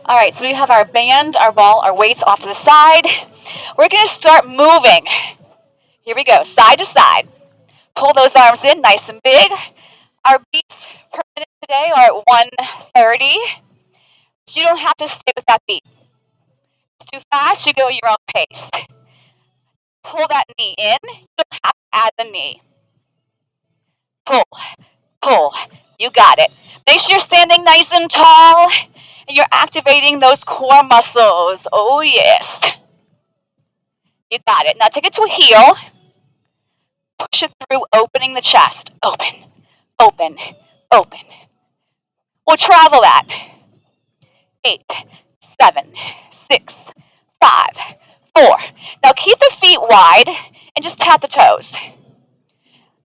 All right, so we have our band, our ball, our weights off to the side. We're going to start moving. Here we go, side to side. Pull those arms in nice and big. Our beats per minute today are at 130. You don't have to stay with that beat. It's too fast, you go at your own pace. Pull that knee in. You don't have to add the knee. Pull, pull. You got it. Make sure you're standing nice and tall and you're activating those core muscles. Oh, yes. You got it. Now take it to a heel. Push it through, opening the chest. Open, open, open. We'll travel that. 8, 7, 6, 5, 4. Now keep the feet wide and just tap the toes.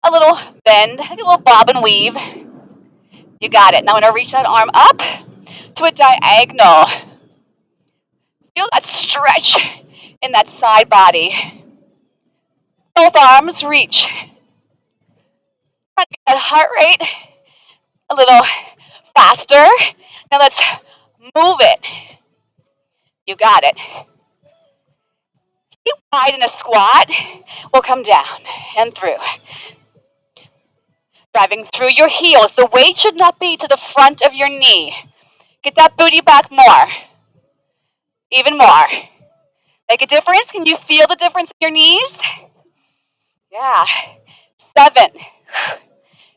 A little bend, a little bob and weave. You got it. Now I'm going to reach that arm up to a diagonal. Feel that stretch in that side body. Both arms reach. Try to get that heart rate a little faster. Now let's move it. You got it. Keep wide in a squat. We'll come down and through. Driving through your heels. The weight should not be to the front of your knee. Get that booty back more. Even more. Make a difference. Can you feel the difference in your knees? Yeah. 7,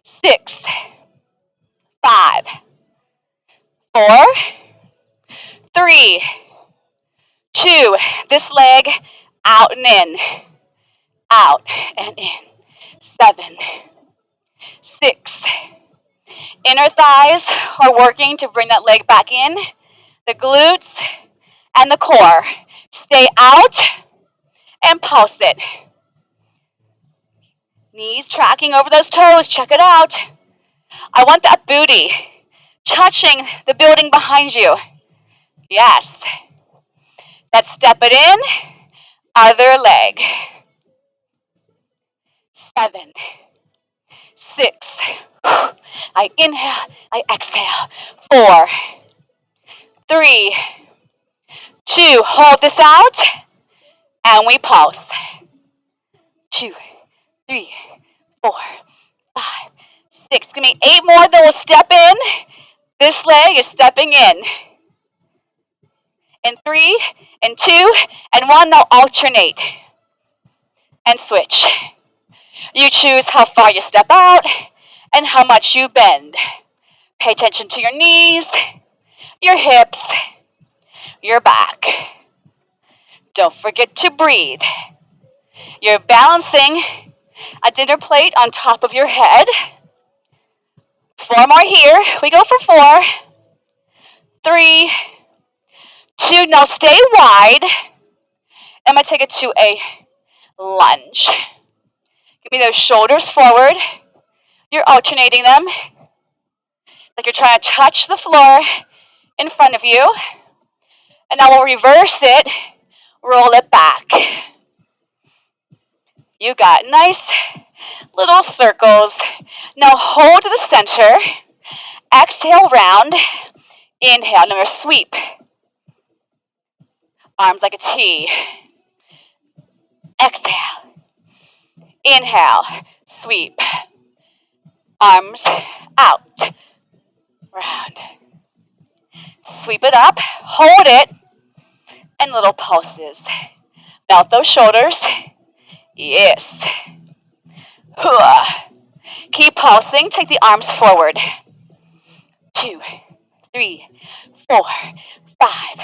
6, 5, 4, 3, 2. This leg out and in. Out and in. 7, 6. Inner thighs are working to bring that leg back in. The glutes and the core. Stay out and pulse it. Knees tracking over those toes. Check it out. I want that booty touching the building behind you. Yes. Let's step it in. Other leg. 7, 6. I inhale, I exhale. 4, 3, 2. Hold this out. And we pulse. 2, 3, 4, 5, 6. Give me 8 more, then we'll step in. This leg is stepping in. And 3, and 2, and 1. Now alternate. And switch. You choose how far you step out and how much you bend. Pay attention to your knees, your hips, your back. Don't forget to breathe. You're balancing a dinner plate on top of your head. 4 more here. We go for 4, 3, 2. Now stay wide. I'm going to take it to a lunge. Give me those shoulders forward. You're alternating them like you're trying to touch the floor in front of you. And now we'll reverse it, roll it back. You got nice little circles. Now hold to the center. Exhale, round. Inhale, now sweep. Arms like a T. Exhale. Inhale, sweep. Arms out. Round. Sweep it up, hold it, and little pulses. Melt those shoulders. Yes. Keep pulsing. Take the arms forward. 2, 3, 4, 5,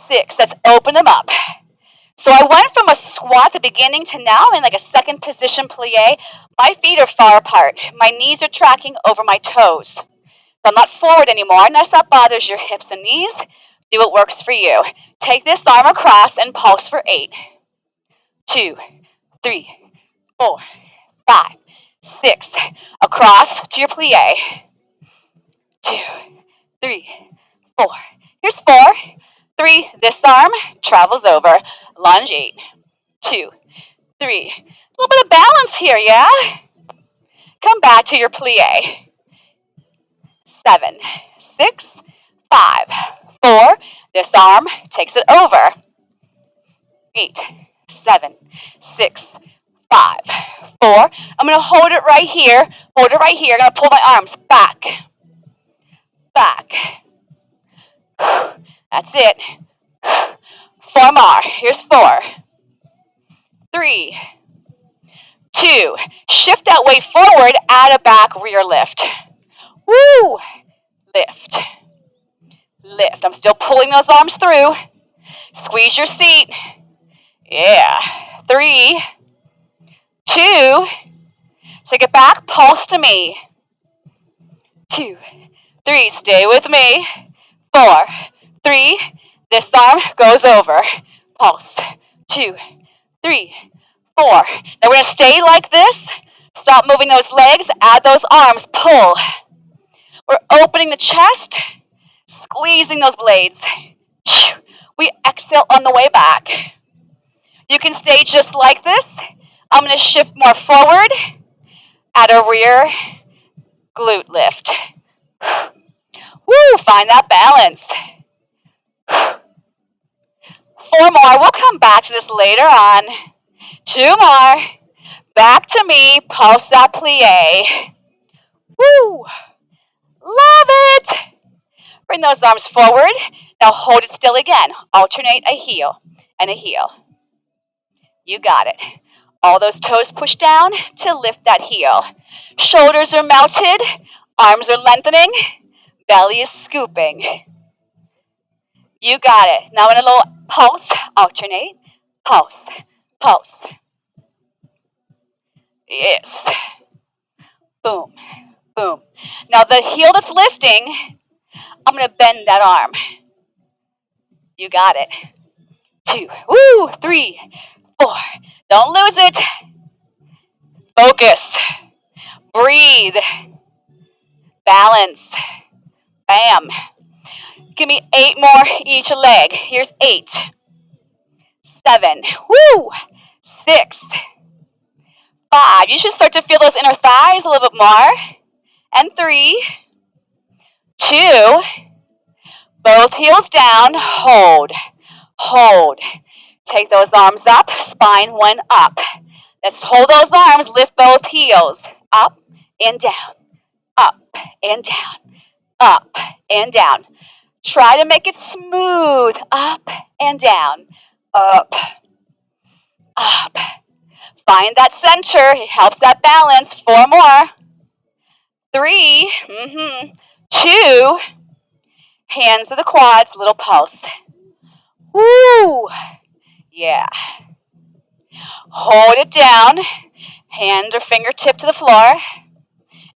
6. Let's open them up. So I went from a squat at the beginning to now in like a second position plie. My feet are far apart. My knees are tracking over my toes. So I'm not forward anymore, unless that bothers your hips and knees. Do what works for you. Take this arm across and pulse for 8, 2, 3, 4, 5, 6. Across to your plie. 2, 3, 4. Here's 4, 3. This arm travels over. Lunge 8, 2, 3. A little bit of balance here, yeah? Come back to your plie. 7, 6, 5, 4, This arm takes it over. 8, 7, 6, 5, 4. I'm going to hold it right here. Hold it right here. I'm going to pull my arms back. Back. That's it. 4 more. Here's 4, 3, 2. Shift that weight forward. Add a back rear lift. Woo! Lift. Lift. I'm still pulling those arms through. Squeeze your seat. Yeah. 3, 2. Take it back. Pulse to me. 2, 3. Stay with me. 4, 3. This arm goes over. Pulse. 2, 3, 4. Now we're going to stay like this. Stop moving those legs. Add those arms. Pull. We're opening the chest. Squeezing those blades. We exhale on the way back. You can stay just like this. I'm going to shift more forward. Add a rear glute lift. Woo, find that balance. 4 more. We'll come back to this later on. 2 more. Back to me. Pulse that plie. Woo. Love it. Bring those arms forward. Now hold it still again. Alternate a heel and a heel. You got it. All those toes push down to lift that heel. Shoulders are mounted. Arms are lengthening. Belly is scooping. You got it. Now in a little pulse, alternate. Pulse. Pulse. Yes. Boom. Boom. Now the heel that's lifting, I'm going to bend that arm. You got it. 2. Woo. 3, 4. Don't lose it. Focus. Breathe. Balance. Bam. Give me 8 more each leg. Here's 8. 7. Woo. 6. 5. You should start to feel those inner thighs a little bit more. And 3, 2. Both heels down. Hold. Hold. Take those arms up. Spine went up. Let's hold those arms. Lift both heels. Up and down. Up and down. Up and down. Try to make it smooth. Up and down. Up. Up. Find that center. It helps that balance. 4 more. 3. 2. Hands to the quads. Little pulse. Woo. Yeah. Hold it down. Hand or fingertip to the floor.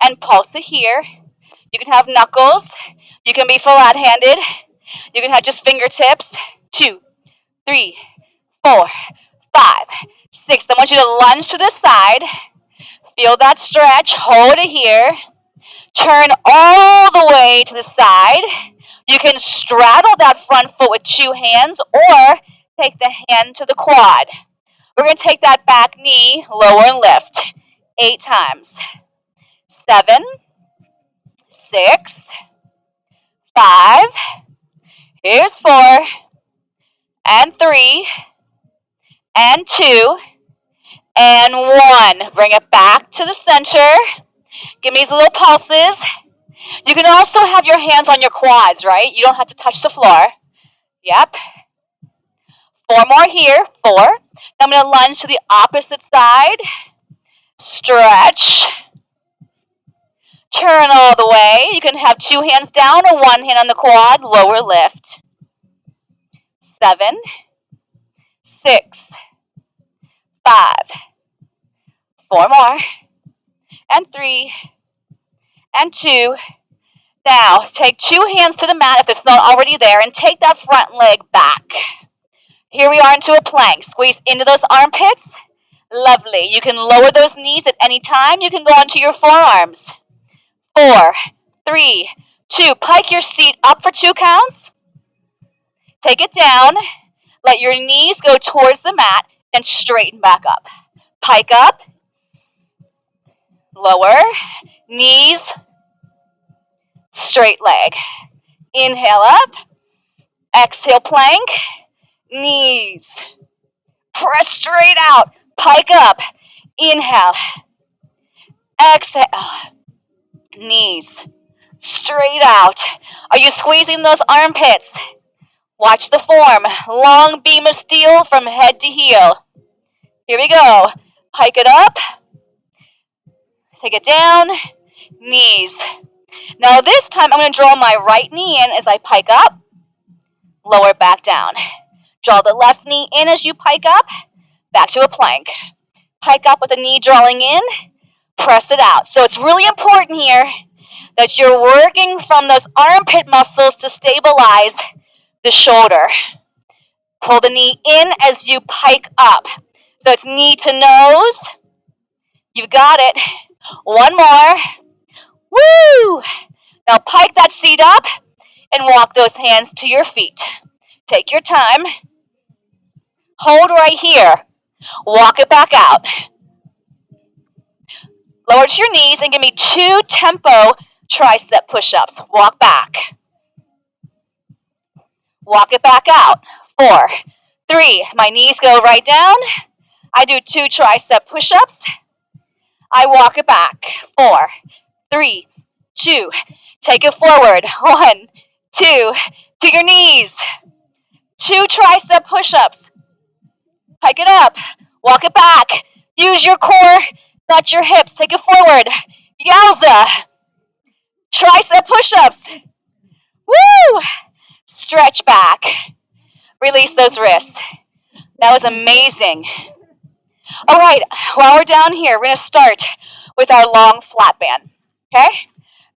And pulse it here. You can have knuckles. You can be flat-handed. You can have just fingertips. 2, 3, 4, 5, 6. I want you to lunge to the side. Feel that stretch. Hold it here. Turn all the way to the side. You can straddle that front foot with 2 hands or take the hand to the quad. We're going to take that back knee, lower and lift. 8 times. 7, 6, 5. Here's 4. And 3. And 2. And 1. Bring it back to the center. Give me these little pulses. You can also have your hands on your quads, right? You don't have to touch the floor. Yep. 4 more here. 4. Now I'm going to lunge to the opposite side. Stretch. Turn all the way. You can have 2 hands down or 1 hand on the quad. Lower lift. 7, 6, 5. 4 more. And 3. And 2. Now, take 2 hands to the mat if it's not already there and take that front leg back. Here we are into a plank. Squeeze into those armpits. Lovely. You can lower those knees at any time. You can go onto your forearms. 4, 3, 2. Pike your seat up for 2 counts. Take it down. Let your knees go towards the mat and straighten back up. Pike up. Lower. Knees. Straight leg. Inhale up. Exhale, plank. Knees. Press straight out. Pike up. Inhale. Exhale. Knees. Straight out. Are you squeezing those armpits? Watch the form. Long beam of steel from head to heel. Here we go. Pike it up. Take it down. Knees. Now this time I'm going to draw my right knee in as I pike up. Lower back down. Draw the left knee in as you pike up. Back to a plank. Pike up with the knee drawing in. Press it out. So it's really important here that you're working from those armpit muscles to stabilize the shoulder. Pull the knee in as you pike up. So it's knee to nose. You got it. One more. Woo! Now pike that seat up and walk those hands to your feet. Take your time. Hold right here. Walk it back out. Lower to your knees and give me 2 tempo tricep push-ups. Walk back. Walk it back out. 4, 3. My knees go right down. I do 2 tricep push-ups. I walk it back. 4, 3, 2. Take it forward. 1, 2. To your knees. 2 tricep push-ups. Pike it up. Walk it back. Use your core, not your hips. Take it forward. Yowza. Tricep push-ups. Woo! Stretch back. Release those wrists. That was amazing. All right, while we're down here, we're going to start with our long flat band. Okay?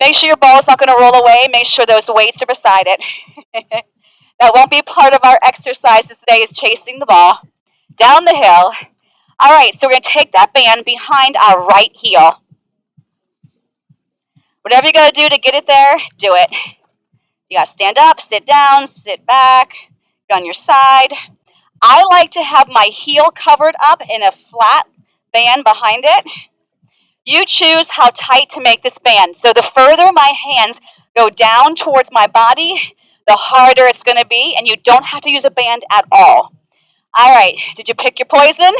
Make sure your ball is not going to roll away. Make sure those weights are beside it. That won't be part of our exercises today, is chasing the ball down the hill. All right, so we're going to take that band behind our right heel. Whatever you got to do to get it there, do it. You got to stand up, sit down, sit back, go on your side. I like to have my heel covered up in a flat band behind it. You choose how tight to make this band. So the further my hands go down towards my body, the harder it's going to be, and you don't have to use a band at all. All right, did you pick your poison?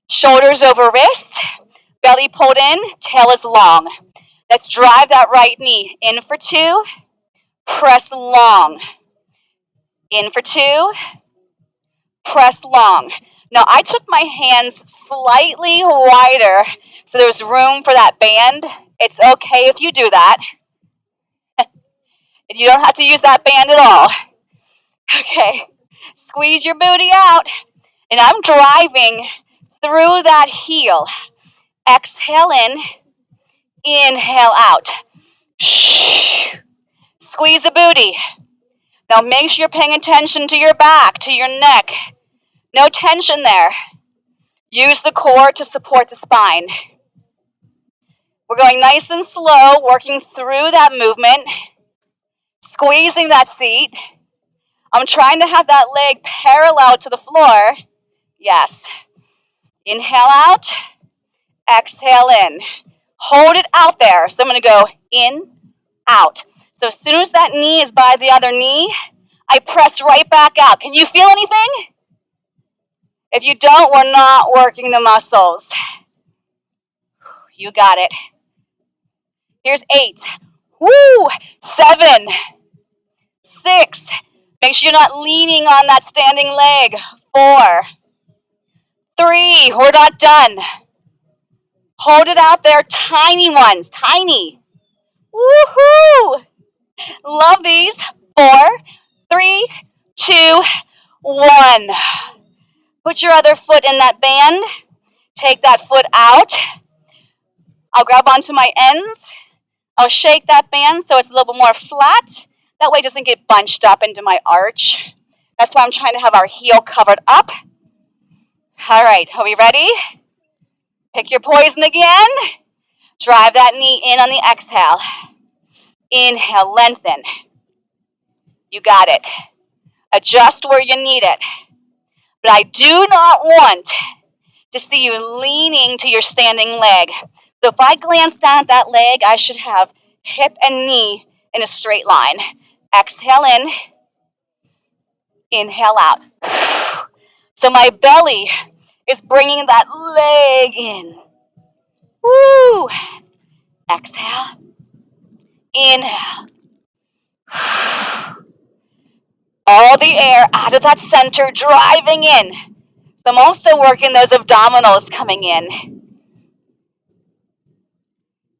Shoulders over wrists, belly pulled in, tail is long. Let's drive that right knee in for 2, press long. In for 2, press long. Now I took my hands slightly wider so there was room for that band. It's okay if you do that. You don't have to use that band at all. Okay, squeeze your booty out. And I'm driving through that heel. Exhale in, inhale out. Squeeze the booty. Now make sure you're paying attention to your back, to your neck. No tension there. Use the core to support the spine. We're going nice and slow, working through that movement, squeezing that seat. I'm trying to have that leg parallel to the floor. Yes. Inhale out, exhale in. Hold it out there. So I'm going to go in, out. So as soon as that knee is by the other knee, I press right back out. Can you feel anything? If you don't, we're not working the muscles. You got it. Here's 8. Woo! 7. 6. Make sure you're not leaning on that standing leg. 4. 3. We're not done. Hold it out there. Tiny ones. Tiny. Woohoo! Love these. 4, 3, 2, 1. Put your other foot in that band. Take that foot out. I'll grab onto my ends. I'll shake that band so it's a little bit more flat. That way it doesn't get bunched up into my arch. That's why I'm trying to have our heel covered up. All right, are we ready? Pick your poison again. Drive that knee in on the exhale. Inhale, lengthen. You got it. Adjust where you need it. But I do not want to see you leaning to your standing leg. So if I glance down at that leg, I should have hip and knee in a straight line. Exhale in. Inhale out. So my belly is bringing that leg in. Woo! Exhale. Inhale. All the air out of that center driving in. So I'm also working those abdominals coming in.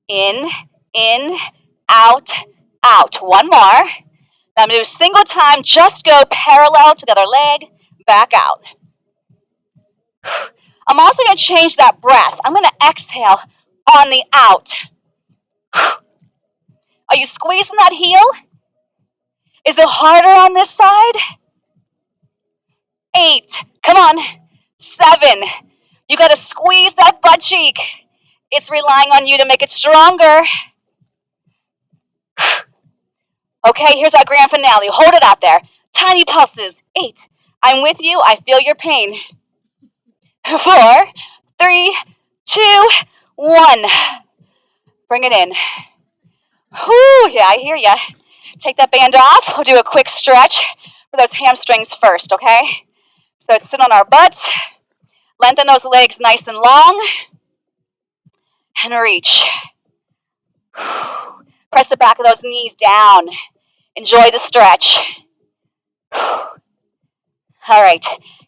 In, out, out. One more. Now I'm going to do a single time, just go parallel to the other leg, back out. I'm also going to change that breath. I'm going to exhale on the out. Are you squeezing that heel? Is it harder on this side? 8. Come on. 7. You got to squeeze that butt cheek. It's relying on you to make it stronger. Okay, here's our grand finale. Hold it out there. Tiny pulses. 8. I'm with you. I feel your pain. 4, 3, 2, 1. Bring it in. Whew, yeah, I hear ya. Take that band off. We'll do a quick stretch for those hamstrings first, okay? So sit on our butts. Lengthen those legs nice and long. And reach. Press the back of those knees down. Enjoy the stretch. All right.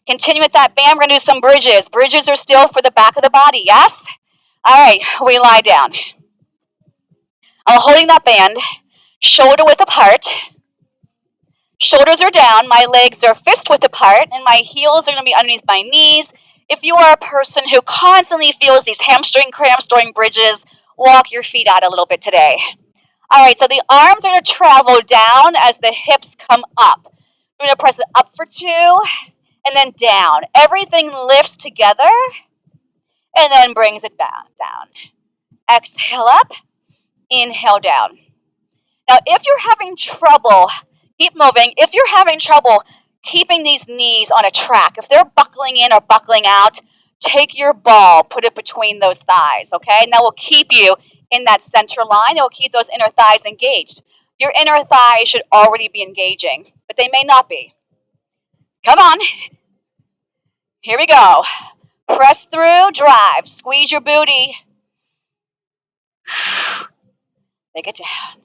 Continue with that band. We're going to do some bridges. Bridges are still for the back of the body, yes? All right. We lie down. I'm holding that band. Shoulder width apart. Shoulders are down. My legs are fist width apart. And my heels are going to be underneath my knees. If you are a person who constantly feels these hamstring cramps during bridges, walk your feet out a little bit today. All right, so the arms are going to travel down as the hips come up. We're going to press it up for 2 and then down. Everything lifts together and then brings it down. Exhale up, inhale down. Now, if you're having trouble, keep moving. If you're having trouble keeping these knees on a track, if they're buckling in or buckling out, take your ball, put it between those thighs, okay? And that will keep you in that center line. It will keep those inner thighs engaged. Your inner thighs should already be engaging, but they may not be. Come on. Here we go. Press through, drive. Squeeze your booty. Take it down.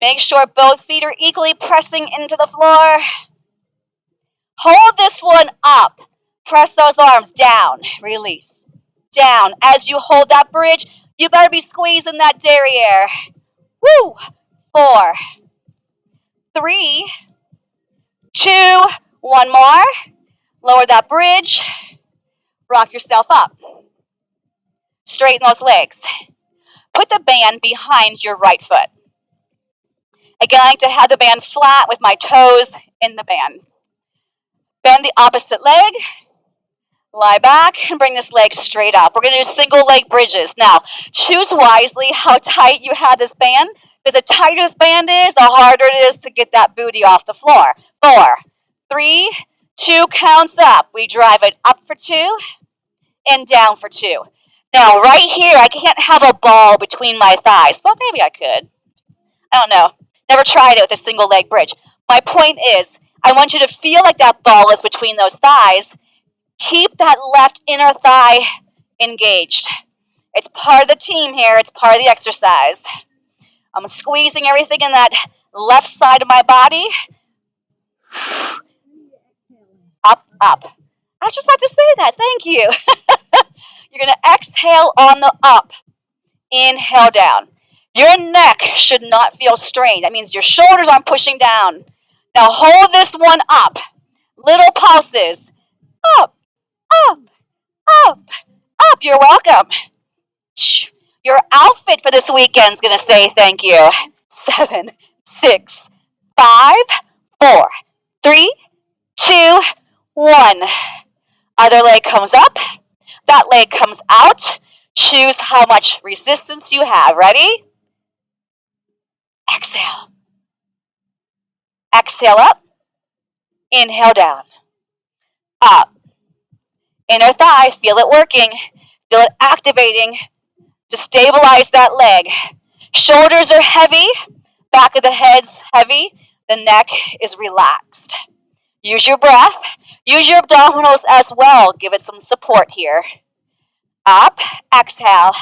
Make sure both feet are equally pressing into the floor. Hold this one up. Press those arms down. Release. Down. As you hold that bridge, you better be squeezing that derriere. Woo! 4, 3, 2, one more. Lower that bridge. Rock yourself up. Straighten those legs. Put the band behind your right foot. Again, I like to have the band flat with my toes in the band. Bend the opposite leg. Lie back and bring this leg straight up. We're going to do single leg bridges. Now, choose wisely how tight you have this band, because the tighter this band is, the harder it is to get that booty off the floor. 4, 3, 2 counts up. We drive it up for 2 and down for 2. Now, right here, I can't have a ball between my thighs. Well, maybe I could. I don't know. Never tried it with a single leg bridge. My point is, I want you to feel like that ball is between those thighs. Keep that left inner thigh engaged. It's part of the team here. It's part of the exercise. I'm squeezing everything in that left side of my body. Up, up. I was just about to say that. Thank you. You're going to exhale on the up. Inhale down. Your neck should not feel strained. That means your shoulders aren't pushing down. Now hold this one up. Little pulses. Up, up, up, up. You're welcome. Your outfit for this weekend is going to say thank you. 7, 6, 5, 4, 3, 2, 1. Other leg comes up. That leg comes out. Choose how much resistance you have. Ready? Exhale. Exhale up. Inhale down. Up. Inner thigh. Feel it working. Feel it activating to stabilize that leg. Shoulders are heavy. Back of the head's heavy. The neck is relaxed. Use your breath. Use your abdominals as well. Give it some support here. Up, exhale,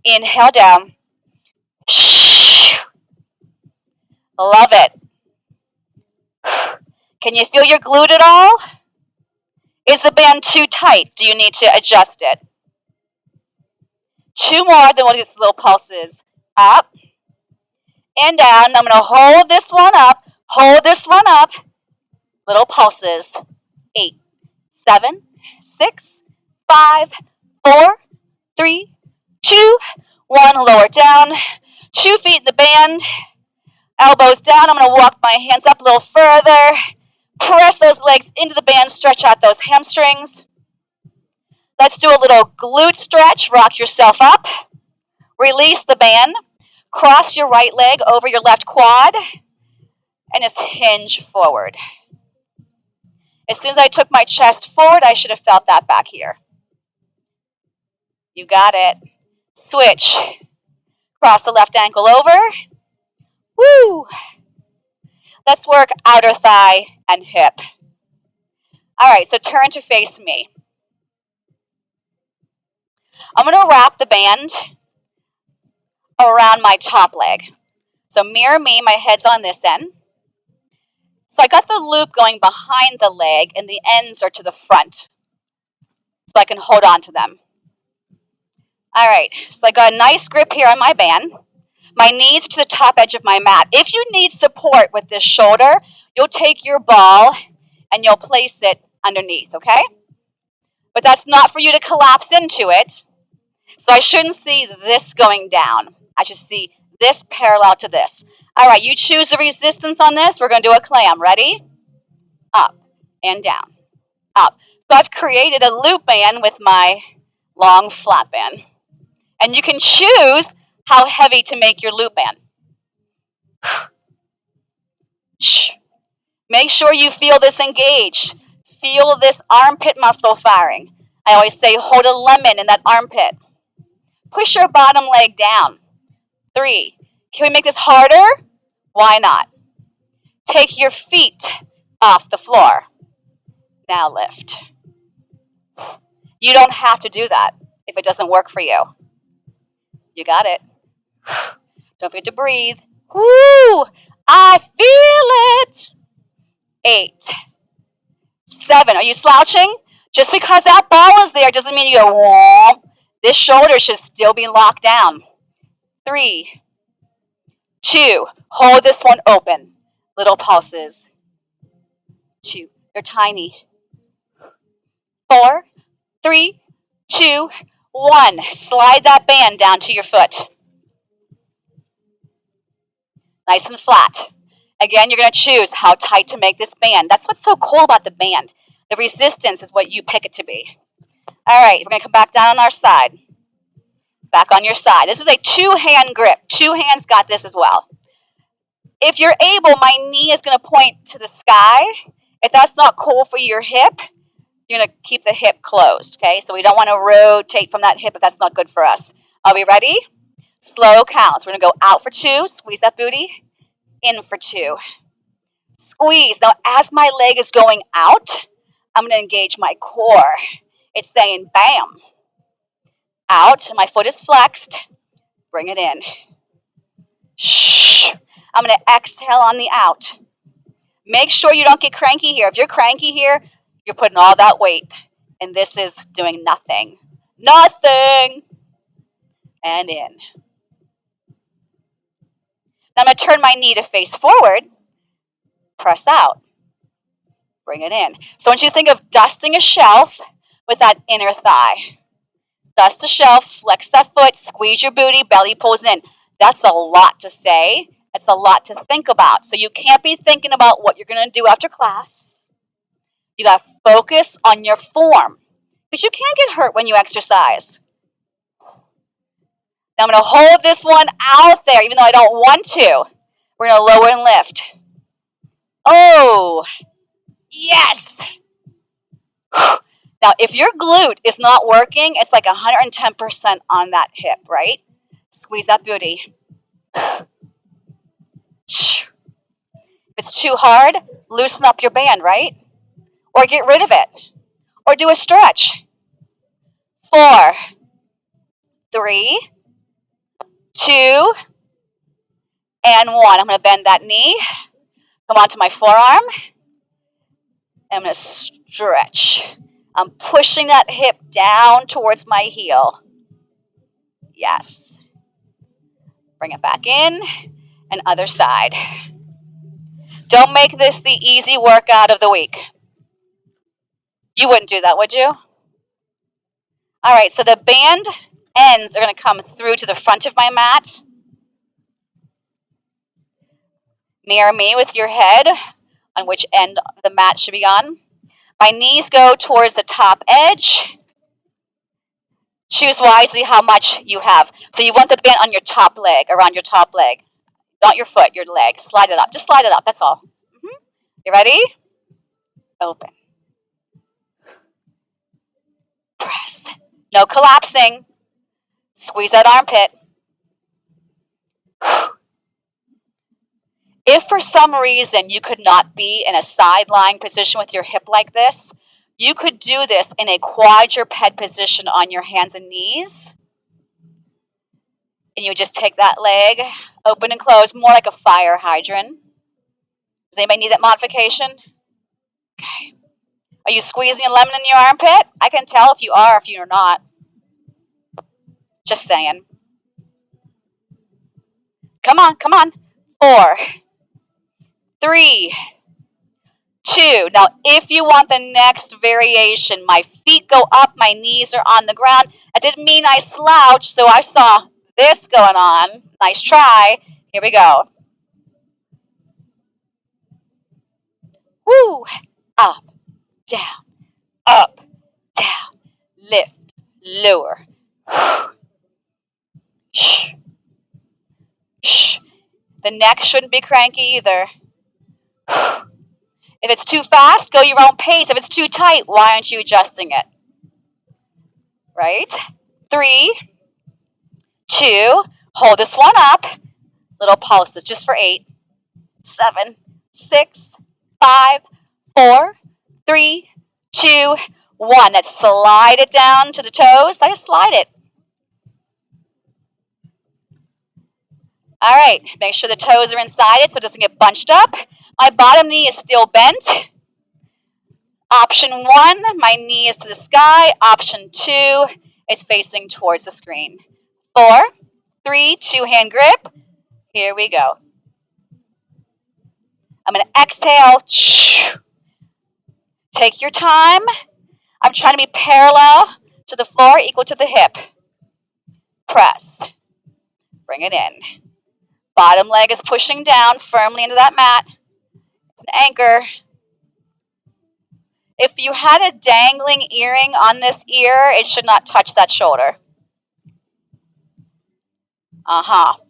inhale down. Love it. Can you feel your glute at all? Is the band too tight? Do you need to adjust it? 2 more, then we'll get some little pulses. Up and down. I'm going to hold this one up. Hold this one up. Little pulses. 8, 7, 6, 5, 4, 3, 2, 1. Lower down. 2 feet in the band. Elbows down. I'm going to walk my hands up a little further. Press those legs into the band. Stretch out those hamstrings. Let's do a little glute stretch. Rock yourself up. Release the band. Cross your right leg over your left quad. And just hinge forward. As soon as I took my chest forward, I should have felt that back here. You got it. Switch. Cross the left ankle over. Woo! Let's work outer thigh and hip. All right, so turn to face me. I'm going to wrap the band around my top leg. So mirror me, my head's on this end. So I got the loop going behind the leg and the ends are to the front. So I can hold on to them. All right, so I got a nice grip here on my band. My knees are to the top edge of my mat. If you need support with this shoulder, you'll take your ball and you'll place it underneath, okay? But that's not for you to collapse into it. So I shouldn't see this going down. I should see this parallel to this. All right, you choose the resistance on this. We're going to do a clam. Ready? Up and down. Up. So I've created a loop band with my long flat band. And you can choose how heavy to make your loop band. Make sure you feel this engaged. Feel this armpit muscle firing. I always say hold a lemon in that armpit. Push your bottom leg down. 3. Can we make this harder? Why not? Take your feet off the floor. Now lift. You don't have to do that if it doesn't work for you. You got it. Don't forget to breathe. Woo! I feel it. 8, 7. Are you slouching? Just because that ball is there doesn't mean you go, whoa. This shoulder should still be locked down. 3, 2. Hold this one open. Little pulses. 2. They're tiny. 4, 3, 2, 1. Slide that band down to your foot. Nice and flat. Again, you're going to choose how tight to make this band. That's what's so cool about the band. The resistance is what you pick it to be. All right, we're going to come back down on our side. Back on your side. This is a 2-hand grip. 2 hands got this as well. If you're able, my knee is going to point to the sky. If that's not cool for your hip, you're going to keep the hip closed, okay? So we don't want to rotate from that hip if that's not good for us. Are we ready? Slow counts. We're going to go out for 2. Squeeze that booty. In for 2. Squeeze. Now, as my leg is going out, I'm going to engage my core. It's saying, bam. Out. My foot is flexed. Bring it in. Shh. I'm going to exhale on the out. Make sure you don't get cranky here. If you're cranky here, you're putting all that weight. And this is doing nothing. Nothing. And in. Now I'm going to turn my knee to face forward. Press out. Bring it in. So I want you to think of dusting a shelf with that inner thigh. Dust the shelf, flex that foot, squeeze your booty, belly pulls in. That's a lot to say. It's a lot to think about. So you can't be thinking about what you're going to do after class. You got to focus on your form. Because you can't get hurt when you exercise. Now I'm going to hold this one out there, even though I don't want to. We're going to lower and lift. Oh, yes. Now, if your glute is not working, it's like 110% on that hip, right? Squeeze that booty. If it's too hard, loosen up your band, right? Or get rid of it. Or do a stretch. 4, 3, 2, and 1. I'm going to bend that knee. Come onto my forearm. I'm going to stretch. I'm pushing that hip down towards my heel. Yes. Bring it back in. And other side. Don't make this the easy workout of the week. You wouldn't do that, would you? All right, so the band ends are going to come through to the front of my mat. Mirror me with your head on which end the mat should be on. My knees go towards the top edge. Choose wisely how much you have. So you want the band on your top leg, around your top leg. Not your foot, your leg. Slide it up. Just slide it up, that's all. You ready? Open. Press. No collapsing. Squeeze that armpit. If for some reason you could not be in a side lying position with your hip like this, you could do this in a quadruped position on your hands and knees. And you would just take that leg, open and close, more like a fire hydrant. Does anybody need that modification? Okay. Are you squeezing a lemon in your armpit? I can tell if you are, if you're not. Just saying. Come on, come on. 4, 3, 2. Now, if you want the next variation, my feet go up, my knees are on the ground. I didn't mean I slouched, so I saw this going on. Nice try. Here we go. Woo! Up, down, up, down, lift, lower. Shh. Shh. The neck shouldn't be cranky either. If it's too fast, go your own pace. If it's too tight, why aren't you adjusting it? Right? 3, 2, hold this one up. Little pulses just for 8, 7, 6, 5, 4, 3, 2, 1. Let's slide it down to the toes. I just slide it. All right, make sure the toes are inside it so it doesn't get bunched up. My bottom knee is still bent. Option 1, my knee is to the sky. Option 2, it's facing towards the screen. 4, 3, 2-hand grip. Here we go. I'm going to exhale. Take your time. I'm trying to be parallel to the floor, equal to the hip. Press. Bring it in. Bottom leg is pushing down firmly into that mat. It's an anchor. If you had a dangling earring on this ear, it should not touch that shoulder. Out,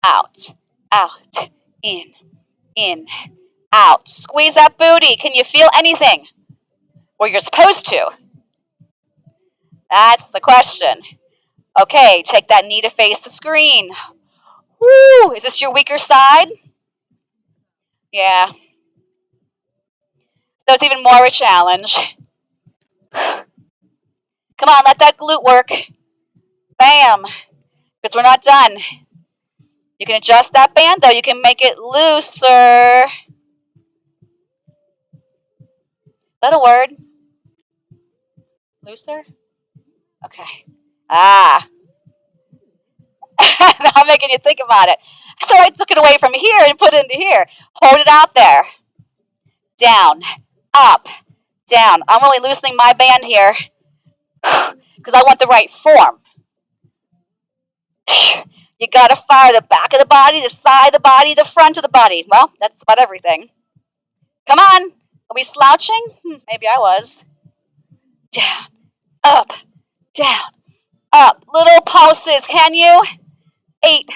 out, in, out. Squeeze that booty. Can you feel anything? Well, you're supposed to. That's the question. Okay, take that knee to face the screen. Woo! Is this your weaker side? Yeah. So it's even more of a challenge. Come on, let that glute work. Bam. Because we're not done. You can adjust that band, though. You can make it looser. Is that a word? Looser? Okay. Now I'm making you think about it. So I took it away from here and put it into here. Hold it out there. Down, up, down. I'm really loosening my band here because I want the right form. You got to fire the back of the body, the side of the body, the front of the body. Well, that's about everything. Come on. Are we slouching? Maybe I was. Down, up, down, up. Little pulses, can you? 8,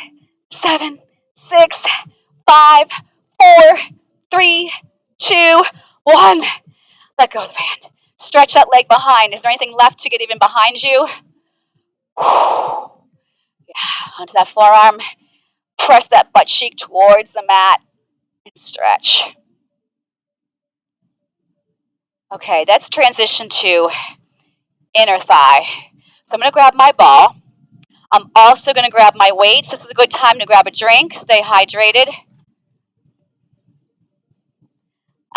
7, 6, 5, 4, 3, 2, 1. Let go of the band. Stretch that leg behind. Is there anything left to get even behind you? Yeah, onto that forearm. Press that butt cheek towards the mat and stretch. Okay, let's transition to inner thigh. So I'm going to grab my ball. I'm also going to grab my weights. This is a good time to grab a drink. Stay hydrated.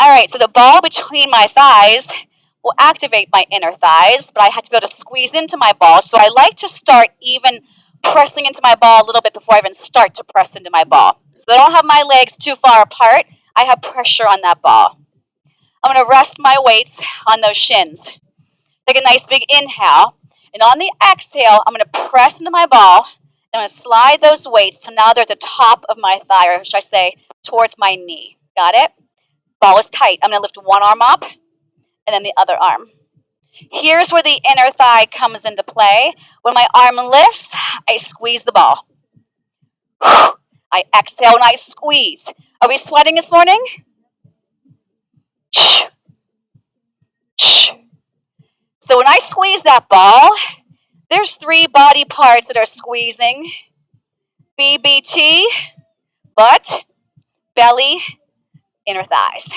All right, so the ball between my thighs will activate my inner thighs, but I have to be able to squeeze into my ball. So I like to start even pressing into my ball a little bit before I even start to press into my ball. So I don't have my legs too far apart. I have pressure on that ball. I'm going to rest my weights on those shins. Take a nice big inhale. And on the exhale, I'm going to press into my ball. I'm going to slide those weights so now they're at the top of my thigh, or should I say, towards my knee. Got it? Ball is tight. I'm going to lift one arm up and then the other arm. Here's where the inner thigh comes into play. When my arm lifts, I squeeze the ball. I exhale and I squeeze. Are we sweating this morning? So when I squeeze that ball, there's 3 body parts that are squeezing. BBT, butt, belly, inner thighs.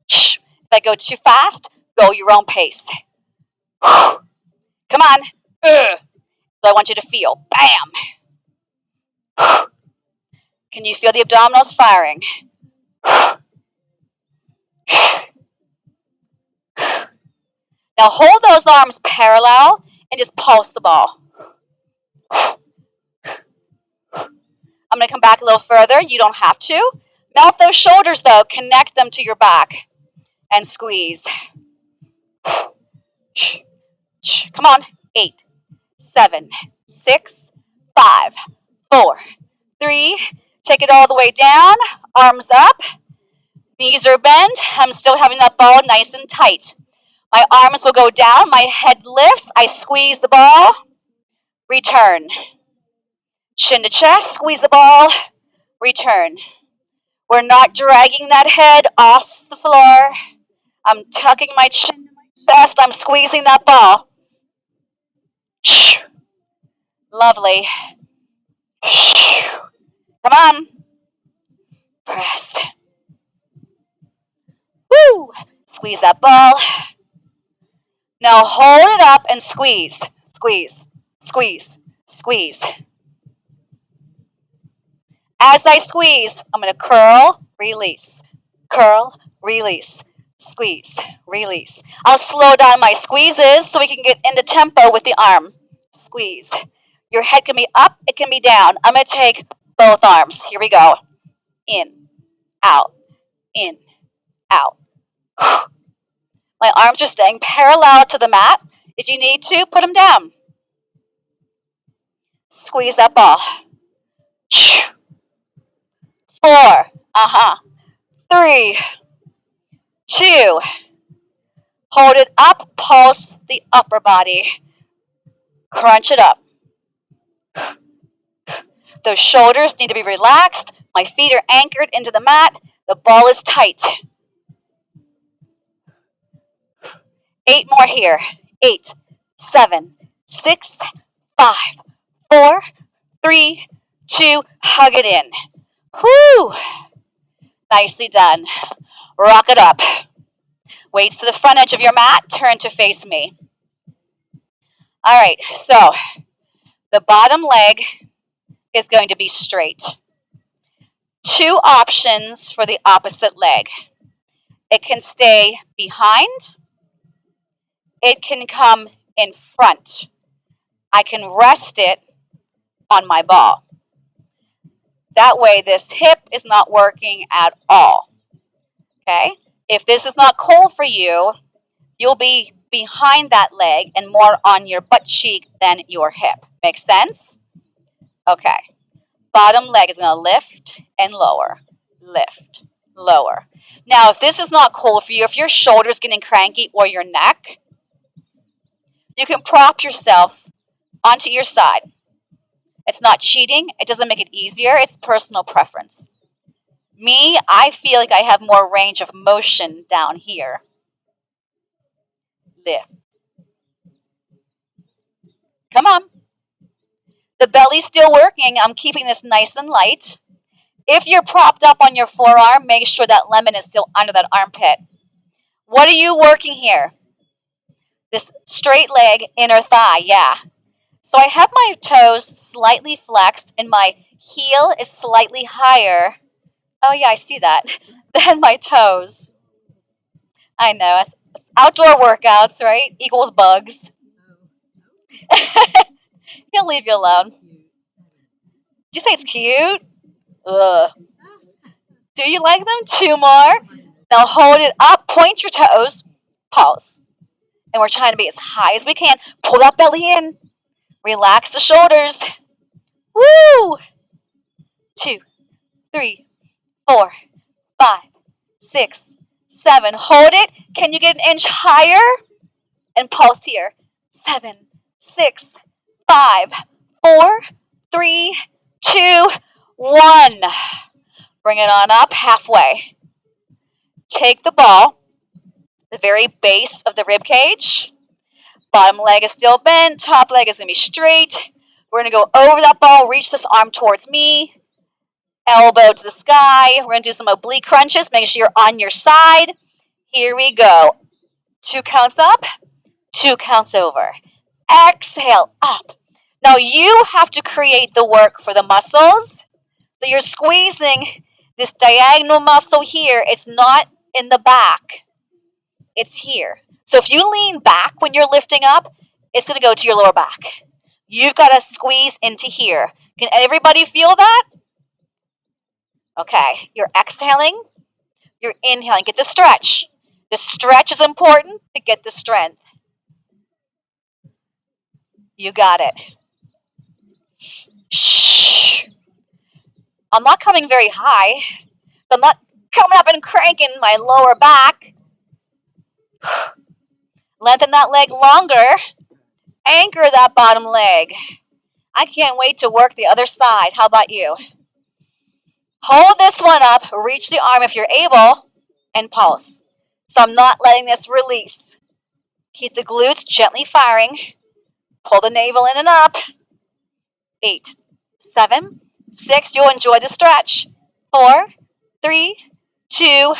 If I go too fast, go your own pace. Come on. So I want you to feel. Bam. Can you feel the abdominals firing? Now hold those arms parallel and just pulse the ball. I'm going to come back a little further. You don't have to. Melt those shoulders though. Connect them to your back and squeeze. Come on. 8, 7, 6, 5, 4, 3. Take it all the way down. Arms up. Knees are bent. I'm still having that ball nice and tight. My arms will go down. My head lifts. I squeeze the ball. Return. Chin to chest. Squeeze the ball. Return. We're not dragging that head off the floor. I'm tucking my chin to my chest. I'm squeezing that ball. Lovely. Come on. Press. Woo! Squeeze that ball. Now hold it up and squeeze. Squeeze. Squeeze. Squeeze. As I squeeze, I'm going to curl, release. Curl, release. Squeeze, release. I'll slow down my squeezes so we can get into tempo with the arm. Squeeze. Your head can be up, it can be down. I'm going to take both arms. Here we go. In, out, in, out. My arms are staying parallel to the mat. If you need to, put them down. Squeeze that ball. 4, 3, 2. Hold it up, pulse the upper body. Crunch it up. Those shoulders need to be relaxed. My feet are anchored into the mat. The ball is tight. 8 more here. 8, 7, 6, 5, 4, 3, 2. Hug it in. Whoo! Nicely done. Rock it up. Weights to the front edge of your mat. Turn to face me. All right, so the bottom leg is going to be straight. 2 options for the opposite leg. It can stay behind. It can come in front. I can rest it on my ball. That way this hip is not working at all. Okay? If this is not cool for you, you'll be behind that leg and more on your butt cheek than your hip. Make sense? Okay. Bottom leg is going to lift and lower. Lift, lower. Now, if this is not cool for you, if your shoulder's getting cranky or your neck, you can prop yourself onto your side. It's not cheating. It doesn't make it easier. It's personal preference. Me, I feel like I have more range of motion down here. Lift. Come on. The belly's still working. I'm keeping this nice and light. If you're propped up on your forearm, make sure that lemon is still under that armpit. What are you working here? This straight leg, inner thigh, yeah. So I have my toes slightly flexed and my heel is slightly higher. Oh yeah, I see that. Than my toes. I know, it's outdoor workouts, right? Equals bugs. He'll leave you alone. Did you say it's cute? Ugh. Do you like them? Two more. Now hold it up, point your toes, pulse. And we're trying to be as high as we can. Pull that belly in. Relax the shoulders. Woo! 2, 3, 4, 5, 6, 7. Hold it. Can you get an inch higher? And pulse here. 7, 6, 5, 4, 3, 2, 1. Bring it on up halfway. Take the ball, the very base of the rib cage. Bottom leg is still bent. Top leg is going to be straight. We're going to go over that ball. Reach this arm towards me. Elbow to the sky. We're going to do some oblique crunches. Make sure you're on your side. Here we go. 2 counts up. 2 counts over. Exhale, up. Now you have to create the work for the muscles. So you're squeezing this diagonal muscle here. It's not in the back. It's here. So if you lean back when you're lifting up, it's going to go to your lower back. You've got to squeeze into here. Can everybody feel that? Okay. You're exhaling. You're inhaling. Get the stretch. The stretch is important to get the strength. You got it. Shh. I'm not coming very high. I'm not coming up and cranking my lower back. Lengthen that leg longer. Anchor that bottom leg. I can't wait to work the other side. How about you? Hold this one up. Reach the arm if you're able. And pulse. So I'm not letting this release. Keep the glutes gently firing. Pull the navel in and up. 8, 7, 6. You'll enjoy the stretch. 4, 3, 2,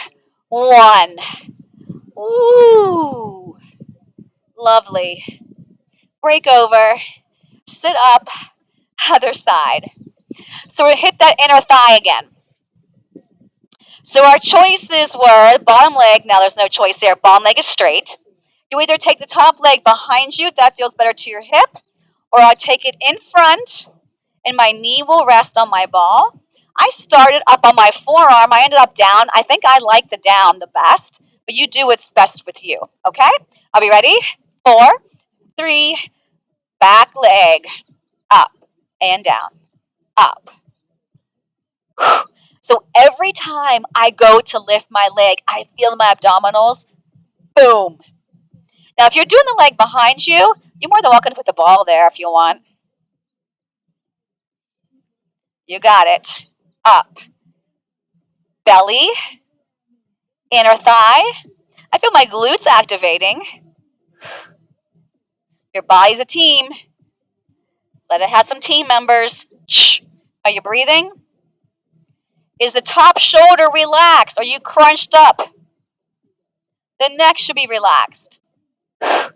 1. Ooh. Lovely. Break over. Sit up. Other side. So we hit that inner thigh again. So our choices were bottom leg. Now there's no choice there. Bottom leg is straight. You either take the top leg behind you, if that feels better to your hip, or I'll take it in front and my knee will rest on my ball. I started up on my forearm. I ended up down. I think I like the down the best, but you do what's best with you, okay? I'll be ready. 4, 3, back leg, up and down, up. So every time I go to lift my leg, I feel my abdominals, boom. Now, if you're doing the leg behind you, you're more than welcome to put the ball there if you want. You got it. Up. Belly. Inner thigh. I feel my glutes activating. Your body's a team. Let it have some team members. Shh. Are you breathing? Is the top shoulder relaxed? Are you crunched up? The neck should be relaxed. I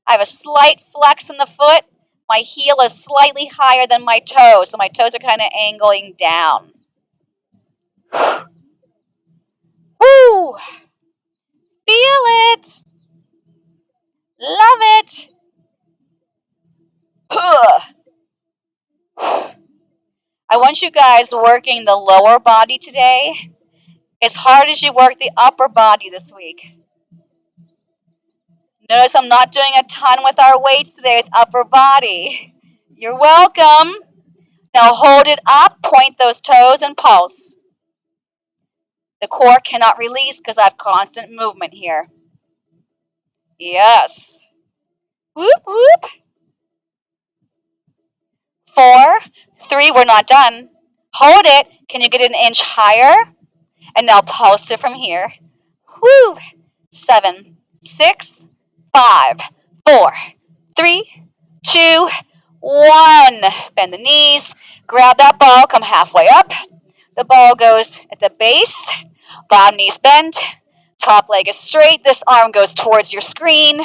have a slight flex in the foot. My heel is slightly higher than my toes, so my toes are kind of angling down. Woo! Feel it. Love it. I want you guys working the lower body today as hard as you work the upper body this week. Notice I'm not doing a ton with our weights today with upper body. You're welcome. Now hold it up, point those toes, and pulse. The core cannot release because I have constant movement here. Yes. Whoop, whoop. 4, 3, we're not done. Hold it. Can you get an inch higher? And now pulse it from here. Woo. 7, 6, 5, 4, 3, 2, 1. Bend the knees. Grab that ball. Come halfway up. The ball goes at the base. Bottom knee's bent. Top leg is straight. This arm goes towards your screen.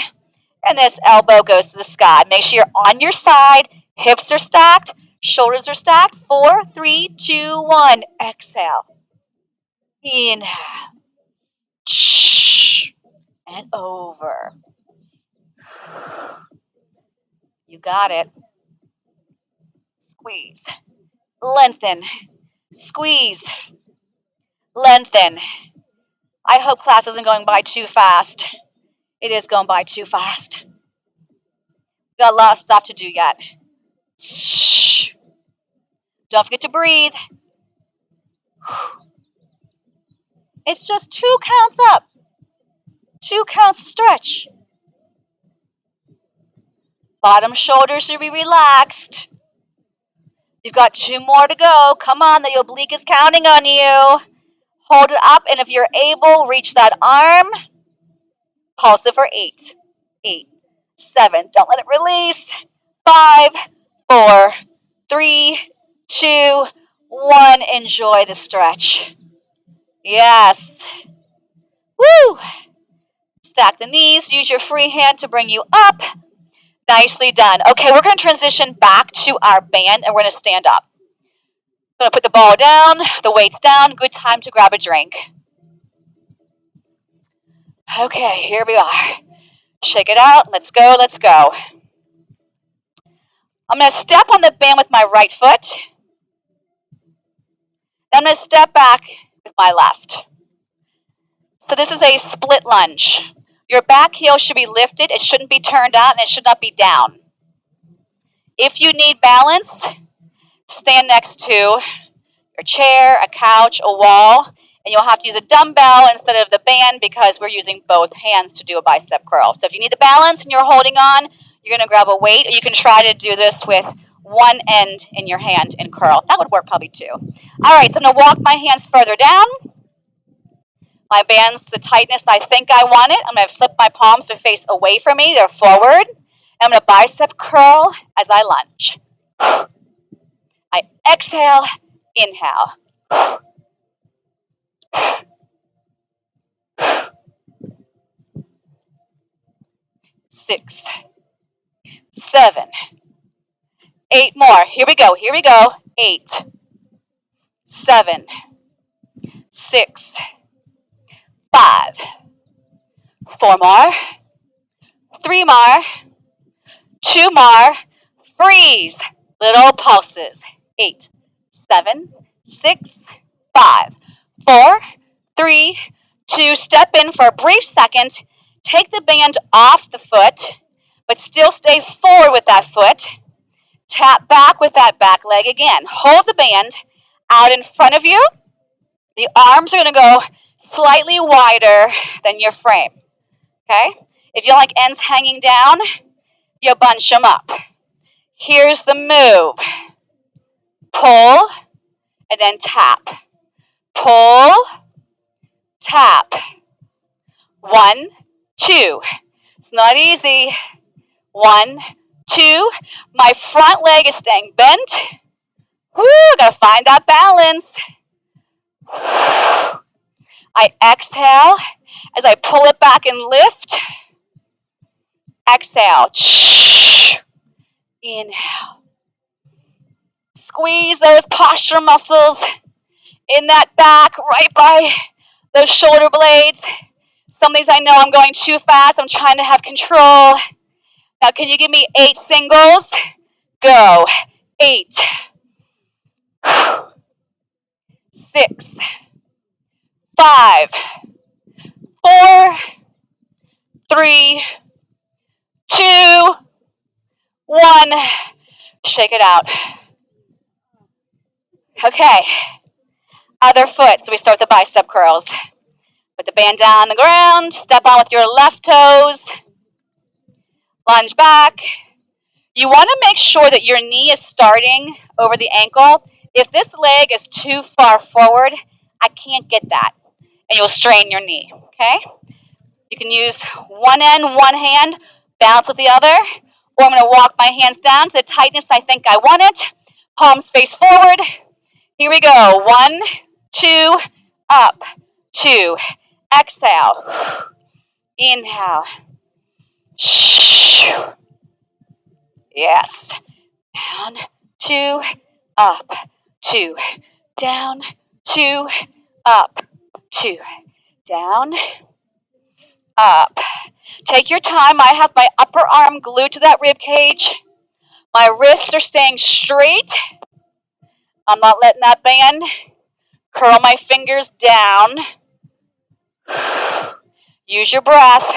And this elbow goes to the sky. Make sure you're on your side. Hips are stacked. Shoulders are stacked. 4, 3, 2, 1. Exhale. Inhale. And over. You got it. Squeeze. Lengthen. Squeeze. Lengthen. I hope class isn't going by too fast. It is going by too fast. We've got a lot of stuff to do yet. Don't forget to breathe. It's just 2 counts up. 2 counts stretch. Bottom shoulders should be relaxed. You've got 2 more to go. Come on, the oblique is counting on you. Hold it up, and if you're able, reach that arm. Pulse it for 8, 8, 7. Don't let it release. 5, 4, 3, 2, 1. Enjoy the stretch. Yes. Woo! Stack the knees. Use your free hand to bring you up. Nicely done. Okay, we're going to transition back to our band, and we're going to stand up. I'm going to put the ball down, the weights down. Good time to grab a drink. Okay, here we are. Shake it out. Let's go, let's go. I'm going to step on the band with my right foot. I'm going to step back with my left. So this is a split lunge. Your back heel should be lifted. It shouldn't be turned out, and it should not be down. If you need balance, stand next to your chair, a couch, a wall, and you'll have to use a dumbbell instead of the band because we're using both hands to do a bicep curl. So if you need the balance and you're holding on, you're going to grab a weight, or you can try to do this with one end in your hand and curl. That would work probably too. All right, so I'm going to walk my hands further down. My band's the tightness I think I want it. I'm going to flip my palms to face away from me. They're forward. I'm going to bicep curl as I lunge. I exhale, inhale. 6, 7, 8 more. Here we go. 8, 7, 6, 5, 4 more, 3 more, 2 more. Freeze. Little pulses. 8, 7, 6, 5, 4, 3, 2. Step in for a brief second. Take the band off the foot, but still stay forward with that foot. Tap back with that back leg again. Hold the band out in front of you. The arms are going to go slightly wider than your frame. Okay? If you like ends hanging down, you bunch them up. Here's the move. Pull, and then tap. Pull, tap. 1, 2. It's not easy. 1, 2. My front leg is staying bent. Woo, gotta find that balance. I exhale as I pull it back and lift. Exhale. Inhale. Squeeze those posture muscles in that back, right by those shoulder blades. Some of these I know I'm going too fast. I'm trying to have control. Now, can you give me 8 singles? Go. 8, 6, 5, 4, 3, 2, 1. Shake it out. Okay. Other foot. So we start with the bicep curls. Put the band down on the ground. Step on with your left toes. Lunge back. You want to make sure that your knee is starting over the ankle. If this leg is too far forward, I can't get that. And you'll strain your knee, okay? You can use one end, one hand, bounce with the other, Or I'm going to walk my hands down to the tightness I think I want it. Palms face forward. Here we go. 1, 2, up, 2. Exhale. Inhale. Yes. Down, 2, up, 2. Down, 2, up, 2. Down, up. Take your time. I have my upper arm glued to that rib cage. My wrists are staying straight. I'm not letting that band. Curl my fingers down. Use your breath.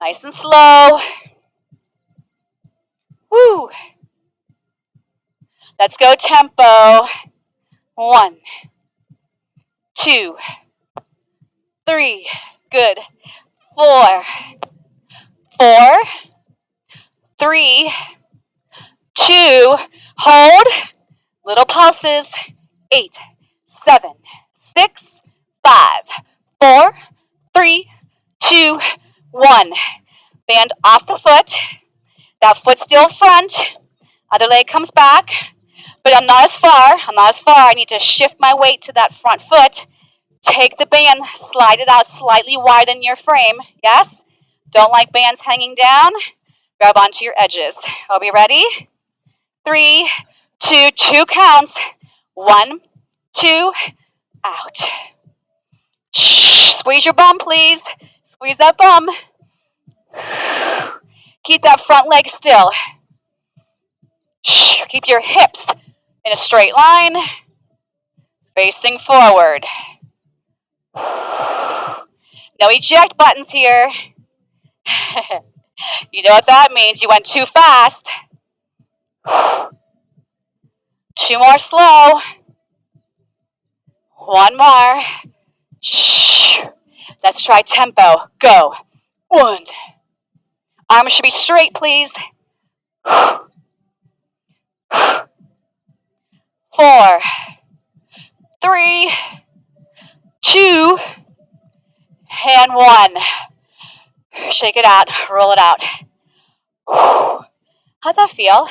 Nice and slow. Woo. Let's go tempo. 1, 2, 3. Good. 4, 4, 3, 2. Hold. Little pulses. 8, 7, 6, 5, 4, 3, 2, 1. Band off the foot. That foot still front. Other leg comes back. But I'm not as far. I need to shift my weight to that front foot. Take the band, slide it out slightly, widen your frame. Yes? Don't like bands hanging down. Grab onto your edges. Are we ready? 3, 2, 2 counts. 1, 2, out. Squeeze your bum, please. Squeeze that bum. Keep that front leg still. Keep your hips in a straight line, facing forward. No eject buttons here. You know what that means. You went too fast. 2 more slow. 1 more. Let's try tempo. Go. 1. Arms should be straight, please. 4, 3, 2, and 1. Shake it out. Roll it out. How'd that feel?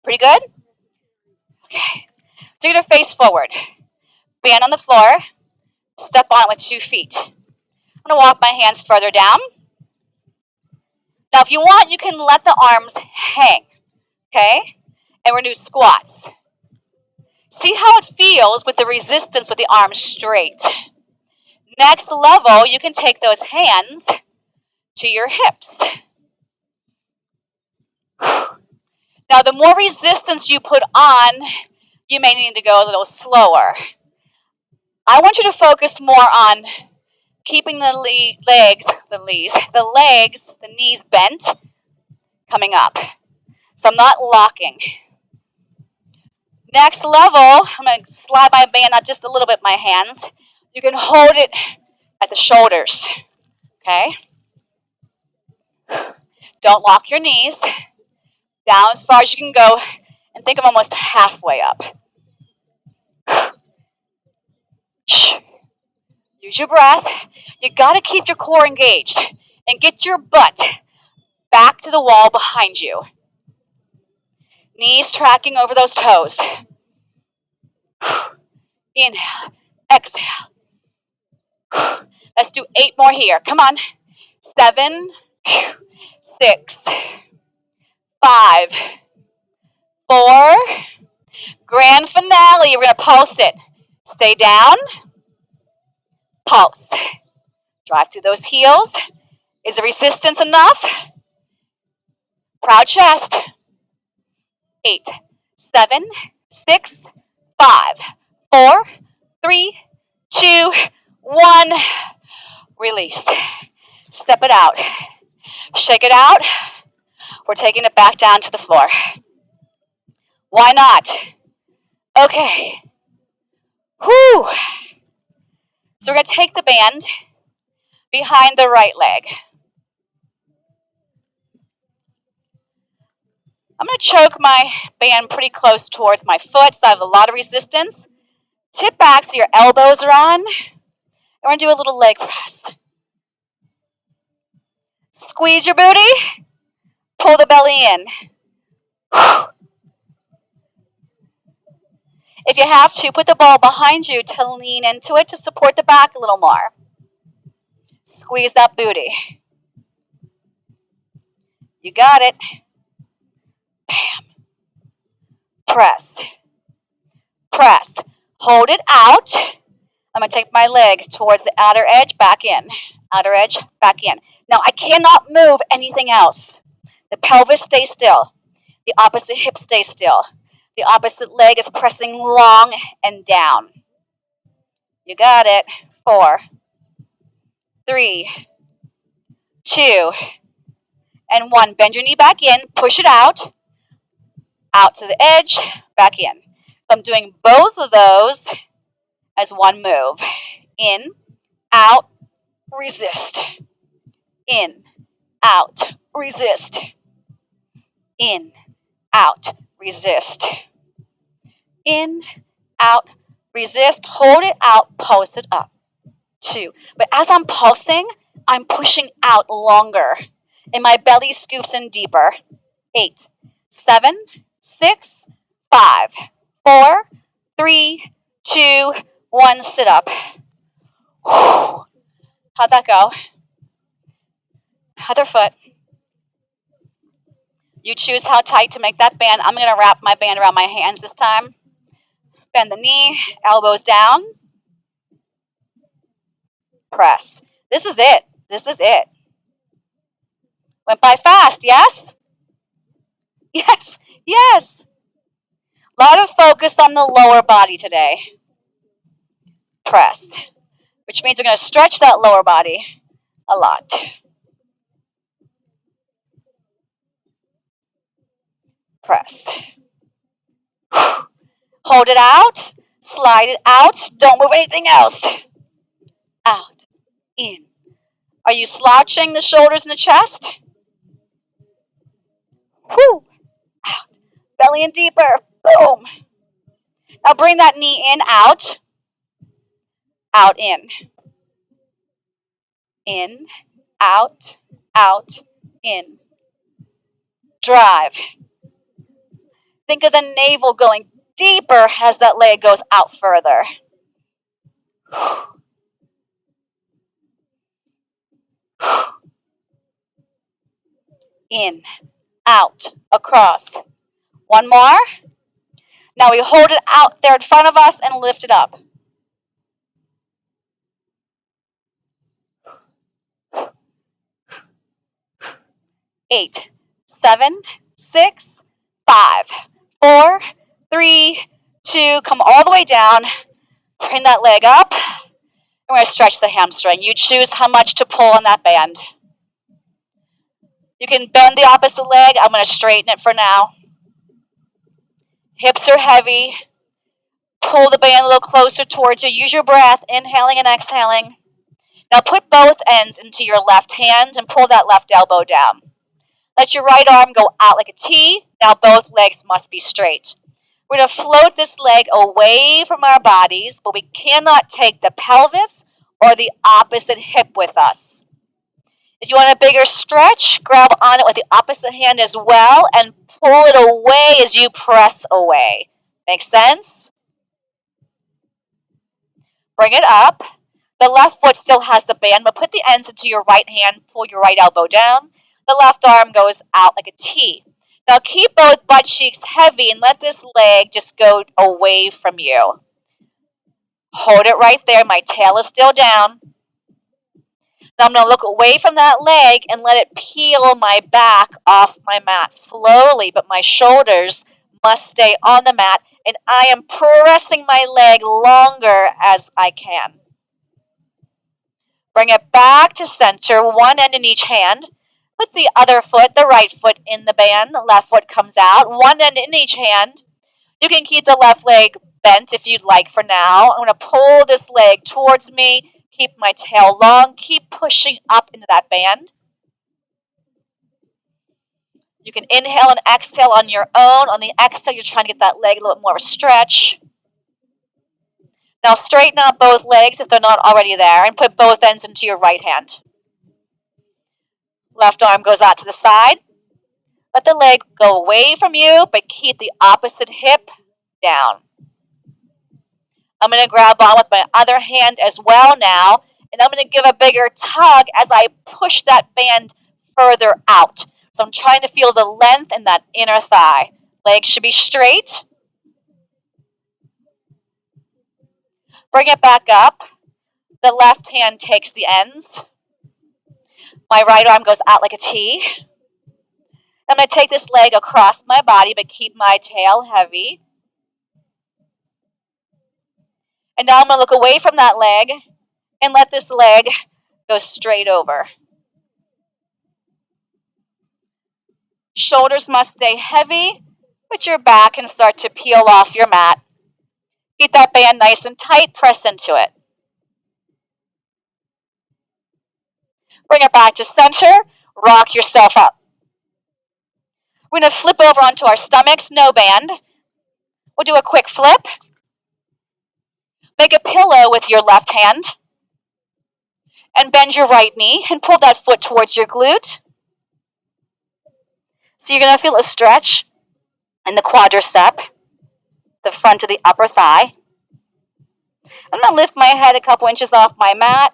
Pretty good? Okay. So you're going to face forward. Band on the floor. Step on it with 2 feet. I'm going to walk my hands further down. Now, if you want, you can let the arms hang. Okay? And we're going to do squats. See how it feels with the resistance with the arms straight. Next level, you can take those hands to your hips. Now, the more resistance you put on, you may need to go a little slower. I want you to focus more on keeping the knees bent, coming up. So I'm not locking. Next level, I'm going to slide my band out just a little bit with my hands. You can hold it at the shoulders, okay? Don't lock your knees. Down as far as you can go, and think of almost halfway up. Use your breath. You got to keep your core engaged and get your butt back to the wall behind you. Knees tracking over those toes. Inhale, exhale. Let's do 8 more here. Come on. 7, 6, 5, 4. Grand finale. You're going to pulse it. Stay down. Pulse. Drive through those heels. Is the resistance enough? Proud chest. 8, 7, 6, 5, 4, 3, 2, 1. Release. Step it out. Shake it out. We're taking it back down to the floor. Why not? Okay. Whew. So we're going to take the band behind the right leg. I'm going to choke my band pretty close towards my foot, so I have a lot of resistance. Tip back so your elbows are on. And we're going to do a little leg press. Squeeze your booty. Pull the belly in. If you have to, put the ball behind you to lean into it to support the back a little more. Squeeze that booty. You got it. Bam. Press. Press. Hold it out. I'm going to take my leg towards the outer edge, back in. Outer edge, back in. Now, I cannot move anything else. The pelvis stays still. The opposite hip stays still. The opposite leg is pressing long and down. You got it. 4, 3, 2, and 1. Bend your knee back in. Push it out. Out to the edge, back in. So I'm doing both of those as one move. In, out, resist. In, out, resist. In, out, resist. In, out, resist. Hold it out, pulse it up. 2. But as I'm pulsing, I'm pushing out longer. And my belly scoops in deeper. 8, 7, 6, 5, 4, 3, 2, 1. Sit up. How'd that go? Other foot. You choose how tight to make that band. I'm going to wrap my band around my hands this time. Bend the knee, elbows down. Press. This is it. This is it. Went by fast, yes? Yes, yes. A lot of focus on the lower body today. Press. Which means we're going to stretch that lower body a lot. Press. Hold it out. Slide it out. Don't move anything else. Out. In. Are you slouching the shoulders and the chest? Whoo. Out. Belly in deeper. Boom. Now bring that knee in, out. Out, in. In. Out. Out. In. Drive. Think of the navel going deeper as that leg goes out further. In, out, across. One more. Now we hold it out there in front of us and lift it up. 8, 7, 6, 5, 4, 3, 2. Come all the way down. Bring that leg up. We're going to stretch the hamstring. You choose how much to pull on that band. You can bend the opposite leg. I'm going to straighten it for now. Hips are heavy. Pull the band a little closer towards you. Use your breath, inhaling and exhaling. Now put both ends into your left hand and pull that left elbow down. Let your right arm go out like a T. Now both legs must be straight. We're going to float this leg away from our bodies, but we cannot take the pelvis or the opposite hip with us. If you want a bigger stretch, grab on it with the opposite hand as well and pull it away as you press away. Make sense? Bring it up. The left foot still has the band, but put the ends into your right hand. Pull your right elbow down. The left arm goes out like a T. Now keep both butt cheeks heavy and let this leg just go away from you. Hold it right there. My tail is still down. Now I'm going to look away from that leg and let it peel my back off my mat slowly, but my shoulders must stay on the mat, and I am pressing my leg longer as I can. Bring it back to center, one end in each hand. Put the other foot, the right foot, in the band. The left foot comes out, one end in each hand. You can keep the left leg bent if you'd like for now. I'm going to pull this leg towards me. Keep my tail long. Keep pushing up into that band. You can inhale and exhale on your own. On the exhale, you're trying to get that leg a little bit more of a stretch. Now straighten out both legs if they're not already there and put both ends into your right hand. Left arm goes out to the side. Let the leg go away from you, but keep the opposite hip down. I'm going to grab on with my other hand as well now, and I'm going to give a bigger tug as I push that band further out. So I'm trying to feel the length in that inner thigh. Legs should be straight. Bring it back up. The left hand takes the ends. My right arm goes out like a T. I'm going to take this leg across my body, but keep my tail heavy. And now I'm going to look away from that leg and let this leg go straight over. Shoulders must stay heavy, but your back can start to peel off your mat. Keep that band nice and tight, press into it. Bring it back to center, rock yourself up. We're going to flip over onto our stomachs, no band. We'll do a quick flip. Make a pillow with your left hand. And bend your right knee and pull that foot towards your glute. So you're going to feel a stretch in the quadricep, the front of the upper thigh. I'm going to lift my head a couple inches off my mat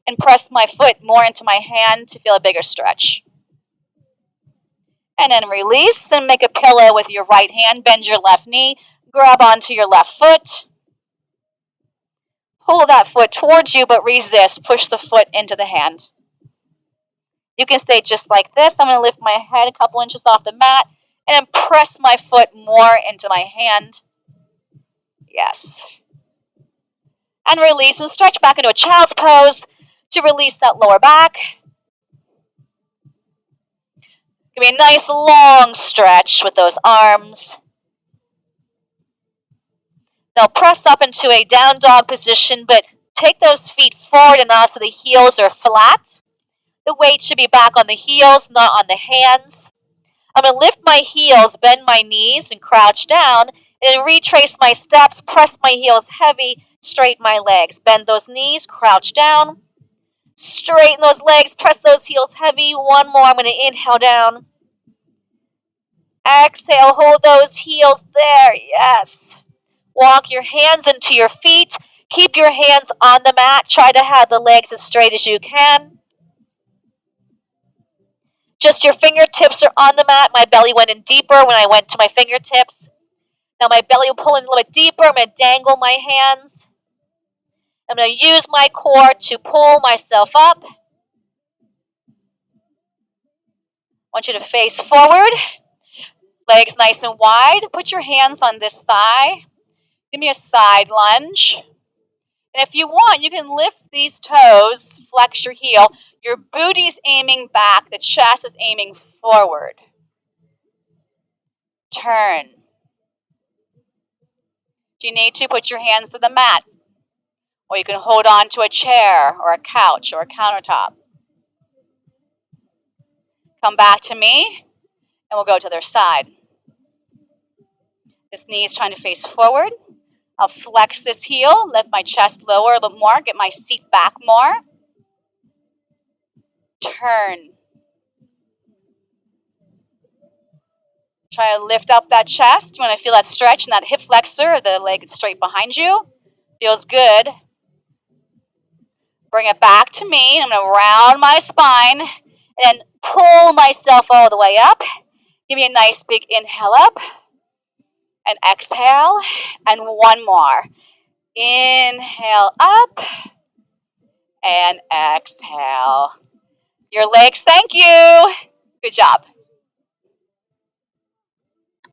and press my foot more into my hand to feel a bigger stretch. And then release and make a pillow with your right hand. Bend your left knee, grab onto your left foot. Pull that foot towards you, but resist. Push the foot into the hand. You can stay just like this. I'm going to lift my head a couple inches off the mat and then press my foot more into my hand. Yes. And release and stretch back into a child's pose to release that lower back. Give me a nice long stretch with those arms. Now press up into a down dog position, but take those feet forward enough so the heels are flat. The weight should be back on the heels, not on the hands. I'm going to lift my heels, bend my knees, and crouch down, and then retrace my steps, press my heels heavy, straighten my legs. Bend those knees, crouch down, straighten those legs, press those heels heavy. One more. I'm going to inhale down. Exhale, hold those heels there. Yes. Walk your hands into your feet. Keep your hands on the mat. Try to have the legs as straight as you can. Just your fingertips are on the mat. My belly went in deeper when I went to my fingertips. Now my belly will pull in a little bit deeper. I'm going to dangle my hands. I'm going to use my core to pull myself up. I want you to face forward. Legs nice and wide. Put your hands on this thigh. Give me a side lunge. And if you want, you can lift these toes, flex your heel. Your booty's aiming back. The chest is aiming forward. Turn. If you need to, put your hands to the mat. Or you can hold on to a chair or a couch or a countertop. Come back to me, and we'll go to the other side. This knee is trying to face forward. I'll flex this heel, lift my chest lower a little more, get my seat back more. Turn. Try to lift up that chest. You want to feel that stretch in that hip flexor, the leg straight behind you. Feels good. Bring it back to me. I'm going to round my spine and pull myself all the way up. Give me a nice big inhale up and exhale. And one more. Inhale up and exhale. Your legs, thank you. Good job.